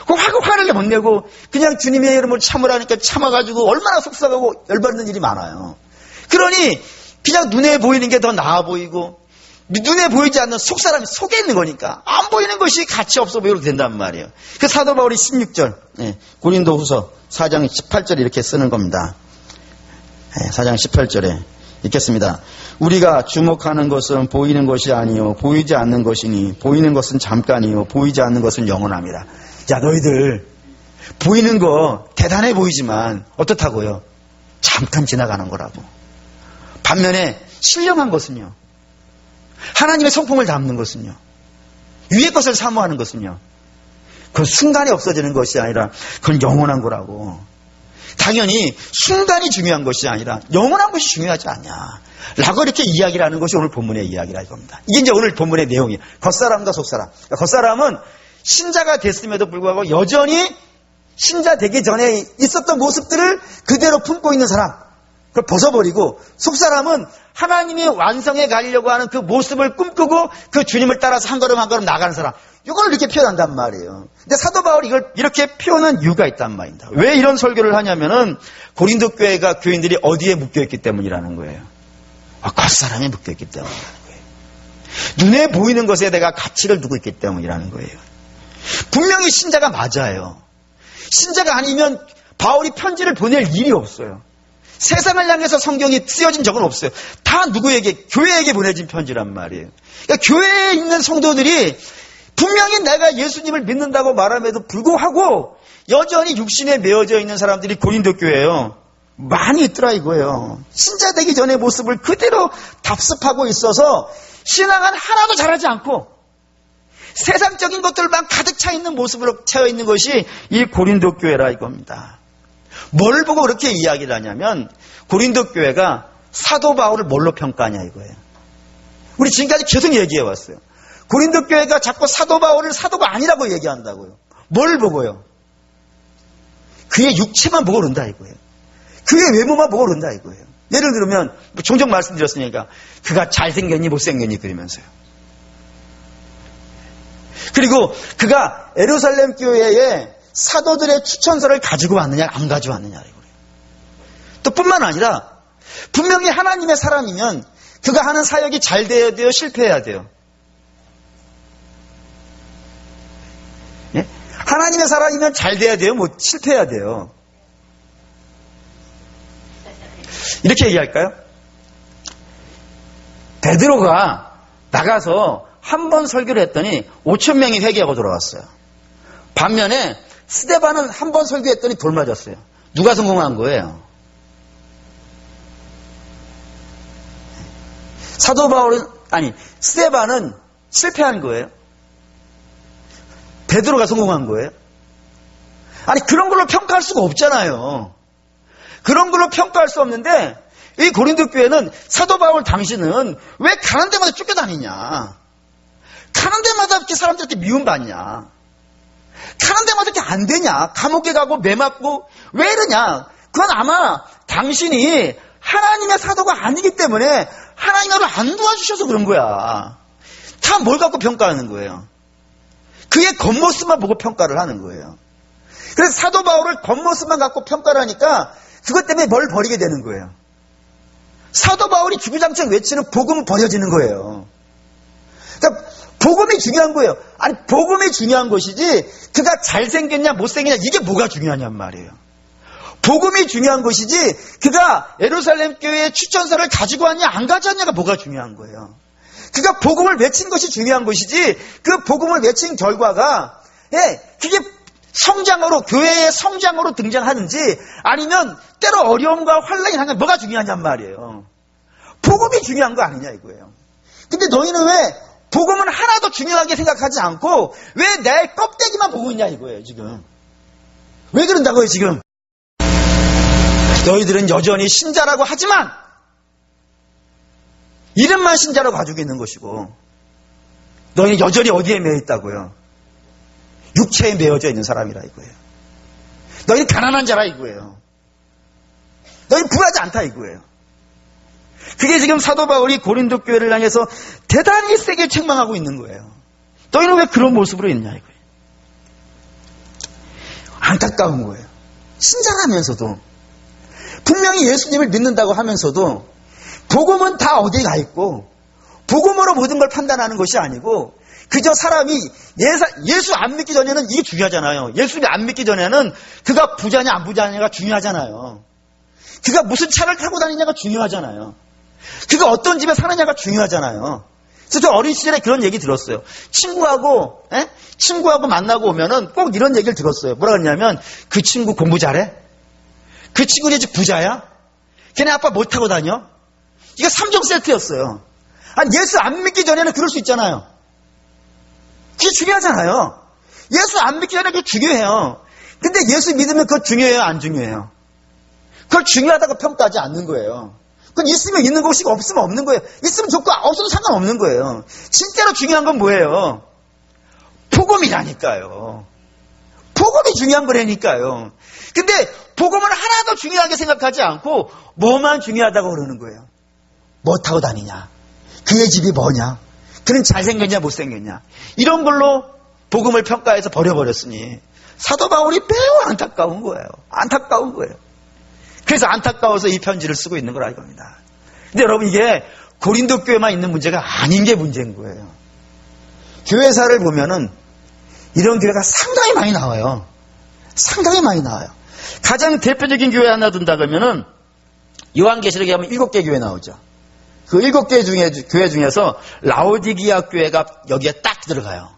Speaker 1: 화를 못 내고 그냥 주님의 이름을 참으라니까 참아가지고 얼마나 속상하고 열받는 일이 많아요. 그러니 그냥 눈에 보이는 게 더 나아 보이고 눈에 보이지 않는 속사람이 속에 있는 거니까 안 보이는 것이 가치 없어 보이게 된단 말이에요. 그 사도 바울이 16절 고린도후서 4장 18절에 이렇게 쓰는 겁니다. 4장 18절에 읽겠습니다. 우리가 주목하는 것은 보이는 것이 아니요 보이지 않는 것이니 보이는 것은 잠깐이요 보이지 않는 것은 영원합니다. 야, 너희들 보이는 거 대단해 보이지만 어떻다고요? 잠깐 지나가는 거라고. 반면에 신령한 것은요, 하나님의 성품을 담는 것은요, 위의 것을 사모하는 것은요, 그건 순간에 없어지는 것이 아니라 그건 영원한 거라고. 당연히 순간이 중요한 것이 아니라 영원한 것이 중요하지 않냐 라고 이렇게 이야기를 하는 것이 오늘 본문의 이야기라 이겁니다. 이게 이제 오늘 본문의 내용이에요. 겉사람과 속사람. 겉사람은 신자가 됐음에도 불구하고 여전히 신자 되기 전에 있었던 모습들을 그대로 품고 있는 사람, 그걸 벗어버리고, 속사람은 하나님이 완성해 가려고 하는 그 모습을 꿈꾸고 그 주님을 따라서 한 걸음 한 걸음 나가는 사람, 이걸 이렇게 표현한단 말이에요. 근데 사도 바울이 이걸 이렇게 표현한 이유가 있단 말입니다. 왜 이런 설교를 하냐면은 고린도 교회가 교인들이 어디에 묶여있기 때문이라는 거예요. 겉사람에 묶여있기 때문이라는 거예요. 눈에 보이는 것에 내가 가치를 두고 있기 때문이라는 거예요. 분명히 신자가 맞아요. 신자가 아니면 바울이 편지를 보낼 일이 없어요. 세상을 향해서 성경이 쓰여진 적은 없어요. 다 누구에게? 교회에게 보내진 편지란 말이에요. 그러니까 교회에 있는 성도들이 분명히 내가 예수님을 믿는다고 말함에도 불구하고 여전히 육신에 매어져 있는 사람들이 고린도 교회예요. 많이 있더라 이거예요. 신자 되기 전의 모습을 그대로 답습하고 있어서 신앙은 하나도 잘하지 않고 세상적인 것들만 가득 차 있는 모습으로 채워 있는 것이 이 고린도 교회라 이겁니다. 뭘 보고 그렇게 이야기를 하냐면 고린도 교회가 사도 바울을 뭘로 평가하냐 이거예요. 우리 지금까지 계속 얘기해 왔어요. 고린도 교회가 자꾸 사도 바울을 사도가 아니라고 얘기한다고요. 뭘 보고요? 그의 육체만 보고 그런다 이거예요. 그의 외모만 보고 그런다 이거예요. 예를 들면 종종 말씀드렸으니까 그가 잘생겼니 못생겼니 그러면서요. 그리고 그가 예루살렘 교회에 사도들의 추천서를 가지고 왔느냐 안 가지고 왔느냐 이거예요. 또 뿐만 아니라 분명히 하나님의 사람이면 그가 하는 사역이 잘 돼야 돼요, 실패해야 돼요? 예? 하나님의 사람이면 잘 돼야 돼요, 뭐 실패해야 돼요? 이렇게 얘기할까요? 베드로가 나가서 한 번 설교를 했더니 5,000명이 회개하고 돌아왔어요. 반면에 스데반은 한 번 설교했더니 돌 맞았어요. 누가 성공한 거예요? 사도 바울은, 스데반은 실패한 거예요? 베드로가 성공한 거예요? 그런 걸로 평가할 수가 없잖아요. 그런 걸로 평가할 수 없는데 이 고린도 교회는 사도 바울 당신은 왜 가는 데마다 쫓겨다니냐? 가는 데마다 이렇게 사람들한테 미움받냐? 가는 데마다 이렇게 안 되냐? 감옥에 가고 매 맞고 왜 이러냐? 그건 아마 당신이 하나님의 사도가 아니기 때문에 하나님이 너를 안 도와주셔서 그런 거야. 다 뭘 갖고 평가하는 거예요? 그의 겉모습만 보고 평가를 하는 거예요. 그래서 사도 바울을 겉모습만 갖고 평가를 하니까 그것 때문에 뭘 버리게 되는 거예요. 사도 바울이 주구장창 외치는 복음은 버려지는 거예요. 그러니까 복음이 중요한 거예요. 복음이 중요한 것이지 그가 잘생겼냐 못생겼냐 이게 뭐가 중요하냔 말이에요. 복음이 중요한 것이지 그가 예루살렘 교회의 추천서를 가지고 왔냐 안 가져왔냐가 뭐가 중요한 거예요. 그가 복음을 외친 것이 중요한 것이지 그 복음을 외친 결과가 그게 성장으로, 교회의 성장으로 등장하는지 아니면 때로 어려움과 환란이 하는 뭐가 중요하냔 말이에요. 복음이 중요한 거 아니냐 이거예요. 근데 너희는 왜 복음은 하나도 중요하게 생각하지 않고 왜 내 껍데기만 보고 있냐 이거예요 지금. 왜 그런다고요 지금. 너희들은 여전히 신자라고 하지만 이름만 신자라고 가지고 있는 것이고 너희는 여전히 어디에 매여 있다고요? 육체에 매여져 있는 사람이라 이거예요. 너희는 가난한 자라 이거예요. 너희는 부하지 않다 이거예요. 그게 지금 사도 바울이 고린도 교회를 향해서 대단히 세게 책망하고 있는 거예요. 너희는 왜 그런 모습으로 있냐 이거예요. 안타까운 거예요. 신자라면서도 분명히 예수님을 믿는다고 하면서도 복음은 다 어디에 가 있고 복음으로 모든 걸 판단하는 것이 아니고 그저 사람이 예수 안 믿기 전에는 이게 중요하잖아요. 예수를 안 믿기 전에는 그가 부자냐 안 부자냐가 중요하잖아요. 그가 무슨 차를 타고 다니냐가 중요하잖아요. 그가 어떤 집에 사느냐가 중요하잖아요. 그래서 저 어린 시절에 그런 얘기 들었어요. 친구하고 만나고 오면은 꼭 이런 얘기를 들었어요. 뭐라 그러냐면 그 친구 공부 잘해? 그 친구는 이제 부자야? 걔네 아빠 뭐 타고 다녀? 이거 3종 세트였어요. 아니 예수 안 믿기 전에는 그럴 수 있잖아요. 그게 중요하잖아요. 예수 안 믿기 전에 그게 중요해요. 근데 예수 믿으면 그거 중요해요? 안 중요해요? 그걸 중요하다고 평가하지 않는 거예요. 그건 있으면 있는 것이고 없으면 없는 거예요. 있으면 좋고 없어도 상관없는 거예요. 진짜로 중요한 건 뭐예요? 복음이라니까요. 복음이 중요한 거라니까요. 근데 복음은 하나도 중요하게 생각하지 않고 뭐만 중요하다고 그러는 거예요. 뭐 타고 다니냐? 그의 집이 뭐냐? 그는 잘생겼냐 못생겼냐? 이런 걸로 복음을 평가해서 버려버렸으니 사도 바울이 매우 안타까운 거예요. 안타까운 거예요. 그래서 안타까워서 이 편지를 쓰고 있는 거라 이겁니다. 근데 여러분 이게 고린도 교회만 있는 문제가 아닌 게 문제인 거예요. 교회사를 보면은 이런 교회가 상당히 많이 나와요. 상당히 많이 나와요. 가장 대표적인 교회 하나 둔다 그러면은 요한계시록에 하면 7개 교회 나오죠. 그 7개 교회 중에서 라오디게아 교회가 여기에 딱 들어가요.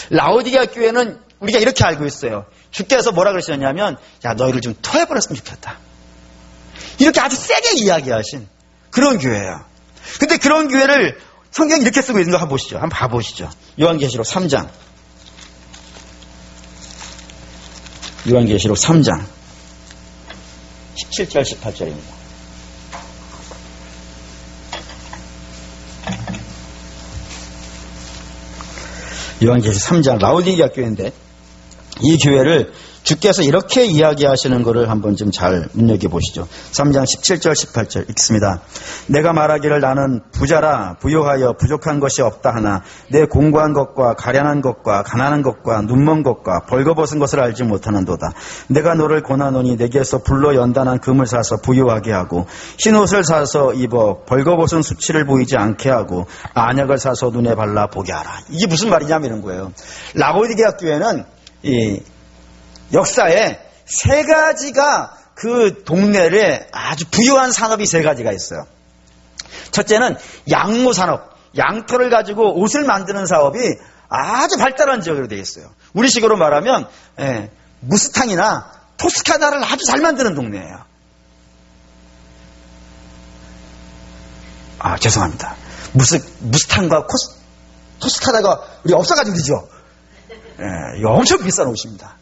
Speaker 1: 라오디게아 교회는 우리가 이렇게 알고 있어요. 주께서 뭐라 그러셨냐면 야 너희를 좀 토해버렸으면 좋겠다. 이렇게 아주 세게 이야기하신 그런 교회예요. 근데 그런 교회를 성경이 이렇게 쓰고 있는 거 한번 보시죠. 한번 봐보시죠. 요한계시록 3장. 요한계시록 3장 17절 18절입니다. 요한계시록 3장 라오디게아 교회인데 이 교회를 주께서 이렇게 이야기하시는 것을 한번 좀 잘 눈여겨보시죠. 3장 17절 18절 읽습니다. 내가 말하기를 나는 부자라 부요하여 부족한 것이 없다 하나 내 공고한 것과 가련한 것과 가난한 것과 눈먼 것과 벌거벗은 것을 알지 못하는도다. 내가 너를 권하노니 내게서 불로 연단한 금을 사서 부요하게 하고 흰옷을 사서 입어 벌거벗은 수치를 보이지 않게 하고 안약을 사서 눈에 발라 보게 하라. 이게 무슨 말이냐면 이런 거예요. 라오디게아 교회는 이 역사에 세 가지가 그 동네에 아주 부유한 산업이 세 가지가 있어요. 첫째는 양모 산업, 양털을 가지고 옷을 만드는 사업이 아주 발달한 지역으로 되어 있어요. 우리식으로 말하면 무스탕이나 토스카나를 아주 잘 만드는 동네예요. 아 죄송합니다. 무스탕과 토스카나가 우리 없어가지고 그러죠. 이거 엄청 비싼 옷입니다.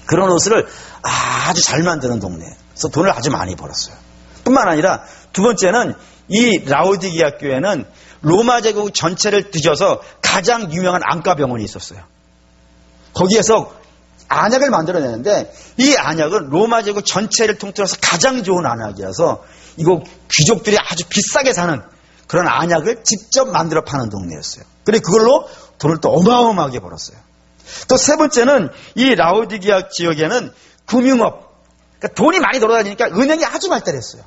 Speaker 1: 그런 옷을 아주 잘 만드는 동네에서 돈을 아주 많이 벌었어요. 뿐만 아니라 두 번째는 이 라오디게아 교회는 로마 제국 전체를 뒤져서 가장 유명한 안과병원이 있었어요. 거기에서 안약을 만들어내는데 이 안약은 로마 제국 전체를 통틀어서 가장 좋은 안약이어서 이거 귀족들이 아주 비싸게 사는 그런 안약을 직접 만들어 파는 동네였어요. 그래 그걸로 돈을 또 어마어마하게 벌었어요. 또 세 번째는 이 라오디게아 지역에는 금융업, 그러니까 돈이 많이 돌아다니니까 은행이 아주 발달했어요.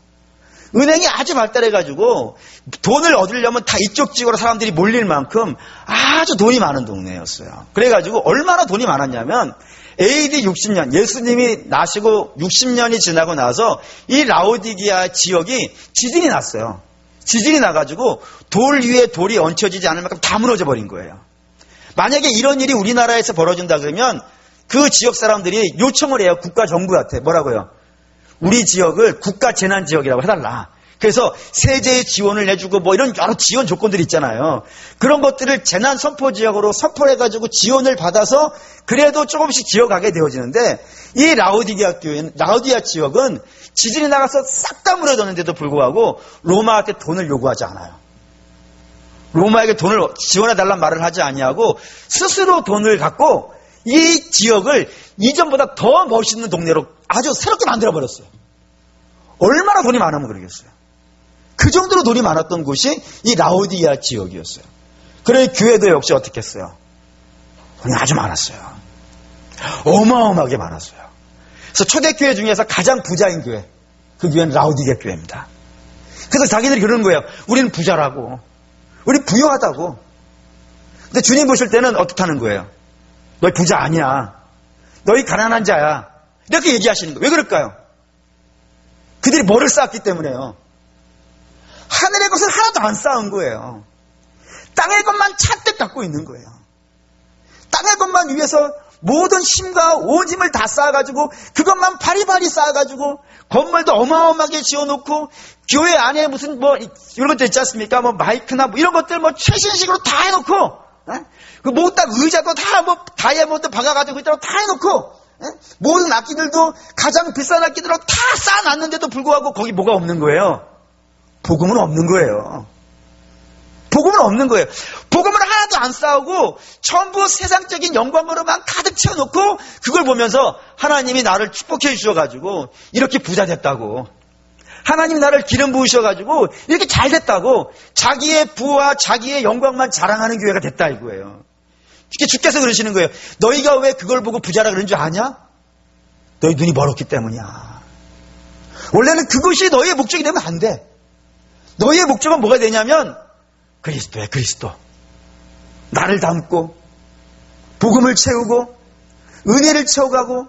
Speaker 1: 은행이 아주 발달해가지고 돈을 얻으려면 다 이쪽 지역으로 사람들이 몰릴 만큼 아주 돈이 많은 동네였어요. 그래가지고 얼마나 돈이 많았냐면 AD 60년, 예수님이 나시고 60년이 지나고 나서 이 라오디게아 지역이 지진이 났어요. 지진이 나가지고 돌 위에 돌이 얹혀지지 않을 만큼 다 무너져 버린 거예요. 만약에 이런 일이 우리나라에서 벌어진다 그러면 그 지역 사람들이 요청을 해요. 국가 정부한테. 뭐라고요? 우리 지역을 국가 재난 지역이라고 해달라. 그래서 세제 지원을 내주고 뭐 이런 여러 지원 조건들이 있잖아요. 그런 것들을 재난 선포 지역으로 선포를 해가지고 지원을 받아서 그래도 조금씩 지어가게 되어지는데 이 라우디아 지역은 지진이 나가서 싹 다 무너졌는데도 불구하고 로마한테 돈을 요구하지 않아요. 로마에게 돈을 지원해달라는 말을 하지 아니하고 스스로 돈을 갖고 이 지역을 이전보다 더 멋있는 동네로 아주 새롭게 만들어버렸어요. 얼마나 돈이 많으면 그러겠어요. 그 정도로 돈이 많았던 곳이 이 라우디아 지역이었어요. 그래 교회도 역시 어떻게 했어요? 돈이 아주 많았어요. 어마어마하게 많았어요. 그래서 초대교회 중에서 가장 부자인 교회, 그 교회는 라우디아 교회입니다. 그래서 자기들이 그러는 거예요. 우리는 부자라고, 우리 부유하다고. 근데 주님 보실 때는 어떻다는 거예요? 너희 부자 아니야, 너희 가난한 자야, 이렇게 얘기하시는 거예요. 왜 그럴까요? 그들이 뭐를 쌓았기 때문에요. 하늘의 것을 하나도 안 쌓은 거예요. 땅의 것만 잔뜩 갖고 있는 거예요. 땅의 것만 위해서 모든 힘과 온 힘을 다 쌓아가지고 그것만 바리바리 쌓아가지고 건물도 어마어마하게 지어놓고 교회 안에 무슨 뭐 이런 것들 있지 않습니까? 뭐 마이크나 뭐 이런 것들 뭐 최신식으로 다 해놓고 그 모든 의자도 다 뭐 다이아몬드 박아가지고 있다고 다 해놓고 모든 악기들도 가장 비싼 악기들로 다 쌓아놨는데도 불구하고 거기 뭐가 없는 거예요? 복음은 없는 거예요. 복음은 없는 거예요. 복음을 하나도 안 쌓고 전부 세상적인 영광으로만 가득 채워놓고 그걸 보면서 하나님이 나를 축복해 주셔가지고 이렇게 부자 됐다고, 하나님이 나를 기름 부으셔가지고 이렇게 잘 됐다고 자기의 부와 자기의 영광만 자랑하는 교회가 됐다 이거예요. 주께서 그러시는 거예요. 너희가 왜 그걸 보고 부자라 그런 줄 아냐? 너희 눈이 멀었기 때문이야. 원래는 그것이 너희의 목적이 되면 안 돼. 너희의 목적은 뭐가 되냐면 그리스도야, 그리스도. 나를 담고 복음을 채우고 은혜를 채워가고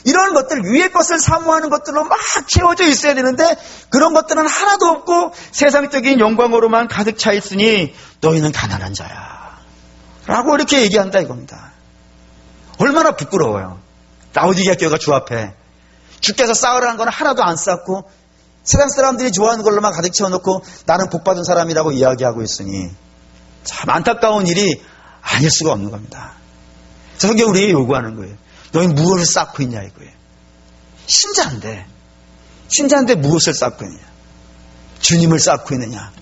Speaker 1: 이런 것들, 위의 것을 사모하는 것들로 막 채워져 있어야 되는데 그런 것들은 하나도 없고 세상적인 영광으로만 가득 차 있으니 너희는 가난한 자야 라고 이렇게 얘기한다 이겁니다. 얼마나 부끄러워요. 라우디게아 교회가 주 앞에 주께서 쌓으라는 건 하나도 안 쌓고 세상 사람들이 좋아하는 걸로만 가득 채워놓고 나는 복받은 사람이라고 이야기하고 있으니 참 안타까운 일이 아닐 수가 없는 겁니다. 성경이 우리에게 요구하는 거예요. 너희 무엇을 쌓고 있냐 이거예요. 신자인데 무엇을 쌓고 있느냐? 주님을 쌓고 있느냐?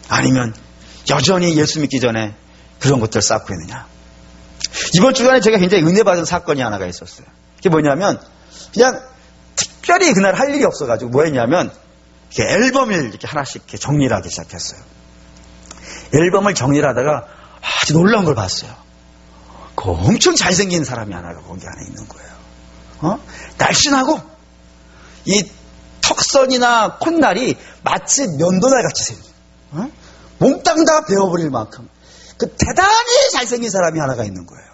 Speaker 1: 아니면 여전히 예수 믿기 전에 그런 것들을 쌓고 있느냐? 이번 주간에 제가 굉장히 은혜 받은 사건이 하나가 있었어요. 그게 뭐냐면 그냥 특별히 그날 할 일이 없어가지고 뭐 했냐면 이렇게 앨범을 이렇게 하나씩 이렇게 정리를 하기 시작했어요. 앨범을 정리를 하다가 아주 놀라운 걸 봤어요. 그 엄청 잘생긴 사람이 하나가 거기 안에 있는 거예요. 날씬하고 이 턱선이나 콧날이 마치 면도날 같이 생긴, 몽땅 다 베어버릴 만큼 그 대단히 잘생긴 사람이 하나가 있는 거예요.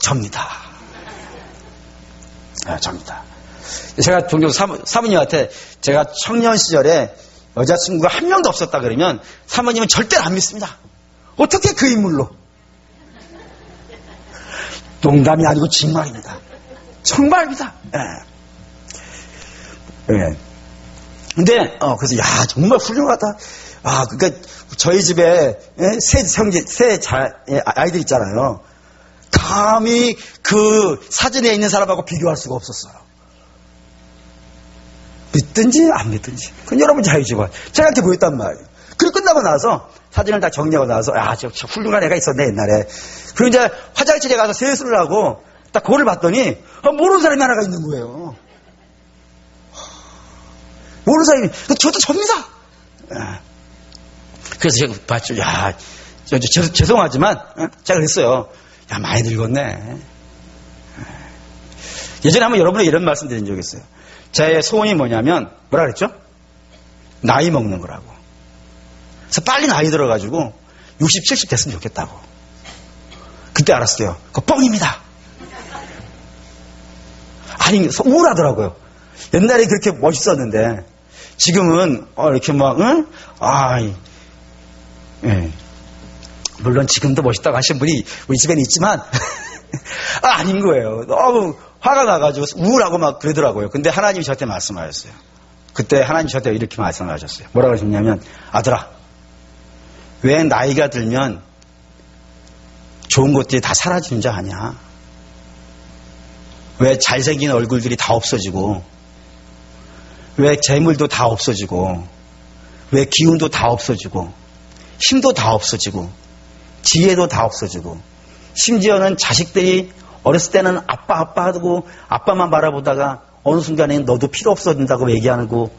Speaker 1: 접니다. 접니다. 제가 종종 사모님한테 제가 청년 시절에 여자친구가 한 명도 없었다 그러면 사모님은 절대로 안 믿습니다. 어떻게 그 인물로? 농담이 아니고 정말입니다. 정말입니다. 예. 근데 그래서 야 정말 훌륭하다. 그러니까 저희 집에 새 아이들 있잖아요. 감히 그 사진에 있는 사람하고 비교할 수가 없었어요. 믿든지 안 믿든지 그건 여러분 자유지만 제가 이렇게 보였단 말이에요. 그리고 끝나고 나서 사진을 다 정리하고 나서 저 훌륭한 애가 있었네 옛날에. 그리고 이제 화장실에 가서 세수를 하고 딱 거울을 봤더니 모르는 사람이 하나가 있는 거예요. 모르는 사람이 저도 접니다. 그래서 제가 봤죠. 죄송하지만 제가 그랬어요. 야 많이 늙었네. 예전에 한번 여러분에게 이런 말씀 드린 적이 있어요. 제 소원이 뭐냐면 뭐라 그랬죠? 나이 먹는 거라고. 그래서 빨리 나이 들어가지고 60, 70 됐으면 좋겠다고. 그때 알았어요. 그거 뻥입니다. 아니 우울하더라고요. 옛날에 그렇게 멋있었는데 지금은 이렇게 막 물론 지금도 멋있다고 하신 분이 우리 집에는 있지만 아닌 거예요. 너무 화가 나가지고 우울하고 막 그러더라고요. 근데 하나님이 저한테 말씀하셨어요. 그때 하나님이 저한테 이렇게 말씀하셨어요. 뭐라고 하셨냐면, 아들아, 왜 나이가 들면 좋은 것들이 다 사라지는 줄 아냐? 왜 잘생긴 얼굴들이 다 없어지고, 왜 재물도 다 없어지고, 왜 기운도 다 없어지고, 힘도 다 없어지고, 지혜도 다 없어지고, 심지어는 자식들이 어렸을 때는 아빠 하고 아빠만 바라보다가 어느 순간에는 너도 필요 없어진다고 얘기하고,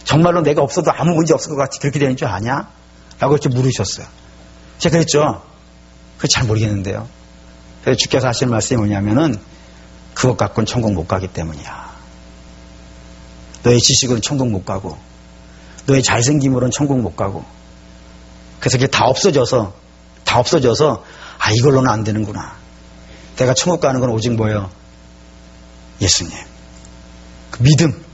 Speaker 1: 정말로 내가 없어도 아무 문제 없을 것 같이 그렇게 되는 줄 아냐? 라고 이렇게 물으셨어요. 제가 그랬죠. 그거 잘 모르겠는데요. 그래서 주께서 하시는 말씀이 뭐냐면은, 그것 갖고는 천국 못 가기 때문이야. 너의 지식으로는 천국 못 가고, 너의 잘생김으로는 천국 못 가고, 그래서 그게 다 없어져서, 이걸로는 안 되는구나. 내가 천국 가는 건 오직 뭐예요? 예수님. 그 믿음.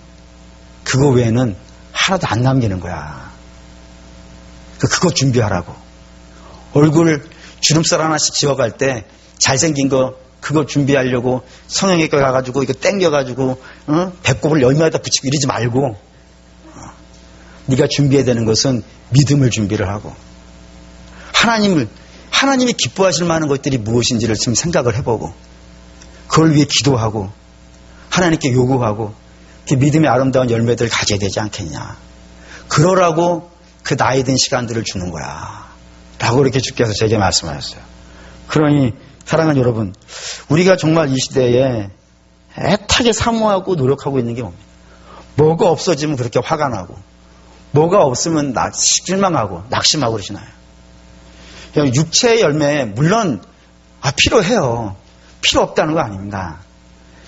Speaker 1: 그거 외에는 하나도 안 남기는 거야. 그거 준비하라고. 얼굴 주름살 하나씩 지워갈 때 잘생긴 거 그거 준비하려고 성형외과 가가지고 이거 땡겨가지고 배꼽을 열매에다 붙이고 이러지 말고 네가 준비해야 되는 것은 믿음을 준비를 하고 하나님이 기뻐하실 만한 것들이 무엇인지를 지금 생각을 해보고 그걸 위해 기도하고 하나님께 요구하고 그 믿음의 아름다운 열매들을 가져야 되지 않겠냐. 그러라고 그 나이 든 시간들을 주는 거야. 라고 이렇게 주께서 제게 말씀하셨어요. 그러니 사랑하는 여러분, 우리가 정말 이 시대에 애타게 사모하고 노력하고 있는 게 뭡니까? 뭐가 없어지면 그렇게 화가 나고 뭐가 없으면 실망하고 낙심하고 그러시나요? 육체의 열매 물론 필요해요. 필요 없다는 거 아닙니다.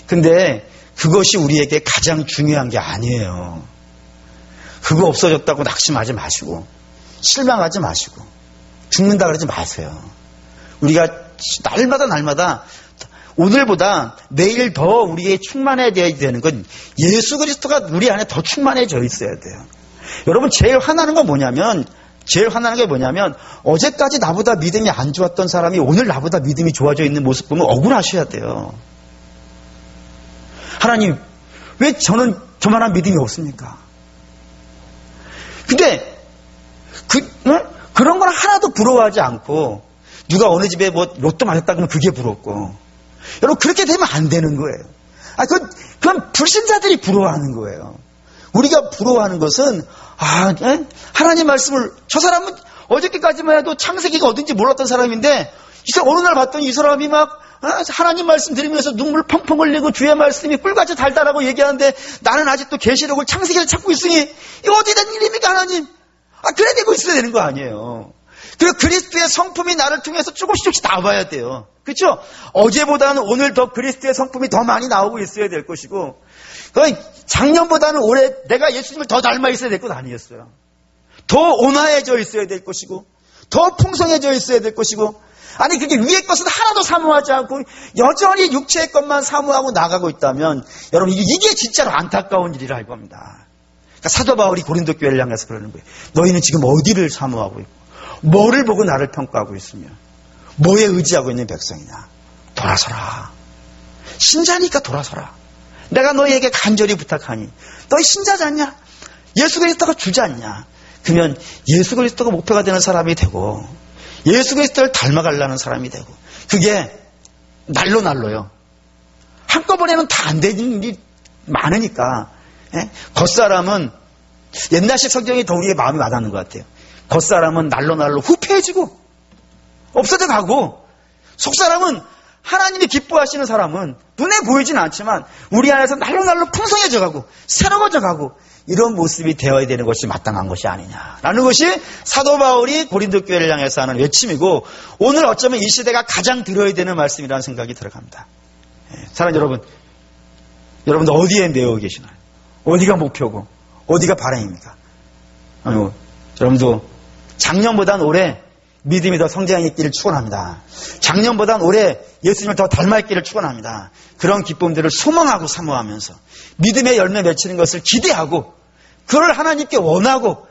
Speaker 1: 근데 그것이 우리에게 가장 중요한 게 아니에요. 그거 없어졌다고 낙심하지 마시고 실망하지 마시고 죽는다 그러지 마세요. 우리가 날마다 오늘보다 내일 더 우리의 충만해져야 되는 건 예수 그리스도가 우리 안에 더 충만해져 있어야 돼요. 여러분 제일 화나는 건 뭐냐면 어제까지 나보다 믿음이 안 좋았던 사람이 오늘 나보다 믿음이 좋아져 있는 모습 보면 억울하셔야 돼요. 하나님 왜 저는 저만한 믿음이 없습니까? 근데 그런 건 하나도 부러워하지 않고 누가 어느 집에 뭐 로또 맞았다 그러면 그게 부럽고 여러분 그렇게 되면 안 되는 거예요. 그건 불신자들이 부러워하는 거예요. 우리가 부러워하는 것은 하나님 말씀을 저 사람은 어저께까지만 해도 창세기가 어딘지 몰랐던 사람인데 어느 날 봤더니 이 사람이 막 하나님 말씀 들으면서 눈물 펑펑 흘리고 주의 말씀이 꿀같이 달달하고 얘기하는데 나는 아직도 계시록을 창세기를 찾고 있으니 이거 어디 된 일입니까 하나님? 그래 되고 있어야 되는 거 아니에요. 그리고 그리스도의 성품이 나를 통해서 조금씩 나와야 돼요. 그렇죠? 어제보다는 오늘 더 그리스도의 성품이 더 많이 나오고 있어야 될 것이고 작년보다는 올해 내가 예수님을 더 닮아 있어야 될 것 아니었어요. 더 온화해져 있어야 될 것이고 더 풍성해져 있어야 될 것이고 그게 위의 것은 하나도 사모하지 않고 여전히 육체의 것만 사모하고 나가고 있다면 여러분 이게 진짜로 안타까운 일이라 할 겁니다. 그러니까 사도 바울이 고린도 교회를 향해서 그러는 거예요. 너희는 지금 어디를 사모하고 있고 뭐를 보고 나를 평가하고 있으며 뭐에 의지하고 있는 백성이냐. 돌아서라. 신자니까 돌아서라. 내가 너희에게 간절히 부탁하니 너희 신자지 않냐? 예수 그리스도가 주지 않냐? 그러면 예수 그리스도가 목표가 되는 사람이 되고 예수 그리스도를 닮아가려는 사람이 되고 그게 날로요. 한꺼번에는 다 안 되는 일이 많으니까 겉사람은 옛날식 성경이 더 우리의 마음이 와닿는 것 같아요. 겉사람은 날로 후패해지고 없어져 가고 속사람은 하나님이 기뻐하시는 사람은 눈에 보이진 않지만 우리 안에서 날로 풍성해져 가고 새로워져 가고 이런 모습이 되어야 되는 것이 마땅한 것이 아니냐라는 것이 사도 바울이 고린도 교회를 향해서 하는 외침이고 오늘 어쩌면 이 시대가 가장 들어야 되는 말씀이라는 생각이 들어갑니다. 사랑하는 여러분, 여러분들 어디에 매여 계시나요? 어디가 목표고 어디가 바람입니까? 여러분도 작년보다는 올해 믿음이 더 성장했기를 축원합니다. 작년보다는 올해 예수님을 더 닮았기를 축원합니다. 그런 기쁨들을 소망하고 사모하면서 믿음의 열매 맺히는 것을 기대하고 그걸 하나님께 원하고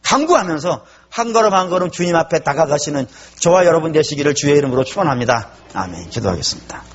Speaker 1: 간구하면서 한 걸음 한 걸음 주님 앞에 다가가시는 저와 여러분 되시기를 주의 이름으로 축원합니다. 아멘. 기도하겠습니다.